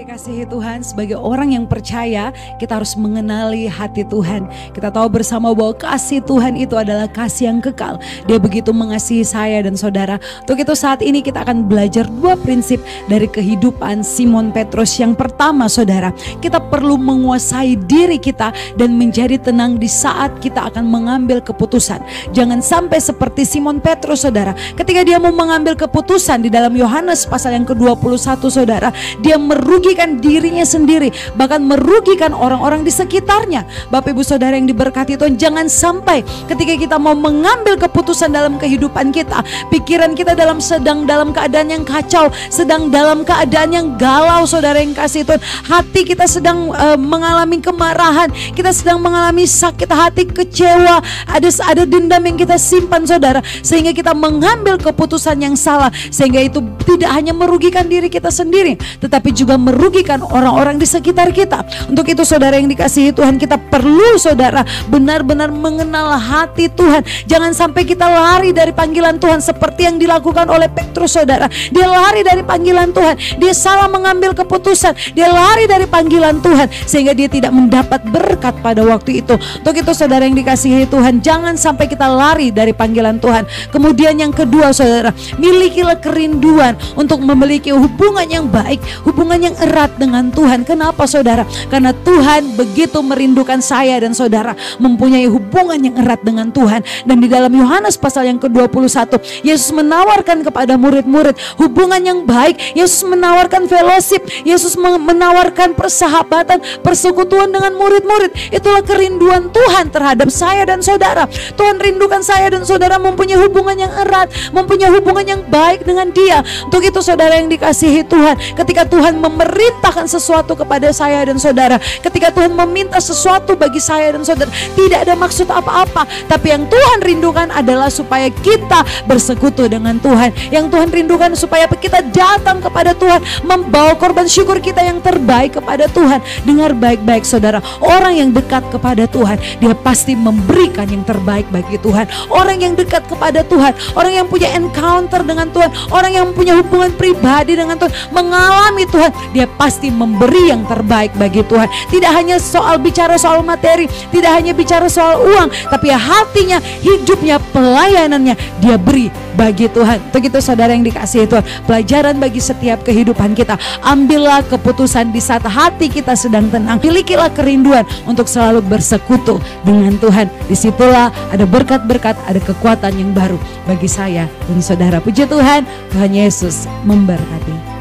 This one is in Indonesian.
dikasihi Tuhan, sebagai orang yang percaya, kita harus mengenali hati Tuhan. Kita tahu bersama bahwa kasih Tuhan itu adalah kasih yang kekal. Dia begitu mengasihi saya dan saudara. Untuk itu saat ini kita akan belajar dua prinsip dari kehidupan Simon Petrus. Yang pertama, saudara, kita perlu menguasai diri kita dan menjadi tenang di saat kita akan mengambil keputusan. Jangan sampai seperti Simon Petrus, saudara. Ketika dia mau mengambil keputusan di dalam Yohanes pasal yang ke-21, saudara, dia merugikan dirinya sendiri, bahkan merugikan orang-orang di sekitarnya. Bapak Ibu Saudara yang diberkati Tuhan, jangan sampai ketika kita mau mengambil keputusan dalam kehidupan kita, pikiran kita sedang dalam keadaan yang kacau, sedang dalam keadaan yang galau, saudara yang kasih Tuhan. Hati kita sedang mengalami kemarahan, kita sedang mengalami sakit hati, kecewa, ada dendam yang kita simpan, saudara, sehingga kita mengambil keputusan yang salah, sehingga itu tidak hanya merugikan diri kita sendiri, tetapi juga merugikan orang-orang di sekitar kita. Untuk itu saudara yang dikasihi Tuhan, kita perlu, saudara, benar-benar mengenal hati Tuhan. Jangan sampai kita lari dari panggilan Tuhan seperti yang dilakukan oleh Petrus, saudara. Dia lari dari panggilan Tuhan, dia salah mengambil keputusan, dia lari dari panggilan Tuhan sehingga dia tidak mendapat berkat pada waktu itu. Untuk itu saudara yang dikasihi Tuhan, jangan sampai kita lari dari panggilan Tuhan. Kemudian yang kedua, saudara, milikilah kerinduan untuk memiliki hubungan yang baik, hubungan yang erat dengan Tuhan. Kenapa, saudara? Karena Tuhan begitu merindukan saya dan saudara mempunyai hubungan yang erat dengan Tuhan. Dan di dalam Yohanes pasal yang ke-21, Yesus menawarkan kepada murid-murid hubungan yang baik. Yesus menawarkan fellowship, Yesus menawarkan persahabatan, persekutuan dengan murid-murid. Itulah kerinduan Tuhan terhadap saya dan saudara. Tuhan rindukan saya dan saudara mempunyai hubungan yang erat, mempunyai hubungan yang baik dengan Dia. Untuk itu saudara yang dikasihi Tuhan, ketika Tuhan memerintahkan sesuatu kepada saya dan saudara, ketika Tuhan meminta sesuatu bagi saya dan saudara, tidak ada maksud apa-apa, tapi yang Tuhan rindukan adalah supaya kita bersekutu dengan Tuhan. Yang Tuhan rindukan supaya kita datang kepada Tuhan, membawa korban syukur kita yang terbaik kepada Tuhan. Dengar baik-baik, saudara, orang yang dekat kepada Tuhan, dia pasti memberikan yang terbaik bagi Tuhan. Orang yang dekat kepada Tuhan, orang yang punya encounter dengan Tuhan, orang yang punya hubungan pribadi dengan Tuhan, mengalami Tuhan, dia pasti memberi yang terbaik bagi Tuhan. Tidak hanya bicara soal materi, tidak hanya bicara soal uang, tapi hatinya, hidupnya, pelayanannya dia beri bagi Tuhan. Untuk itu saudara yang dikasihi Tuhan, pelajaran bagi setiap kehidupan kita, ambillah keputusan di saat hati kita sedang tenang. Milikilah kerinduan untuk selalu bersekutu dengan Tuhan. Disitulah ada berkat-berkat, ada kekuatan yang baru bagi saya dan saudara. Puji Tuhan, Tuhan Yesus memberkati.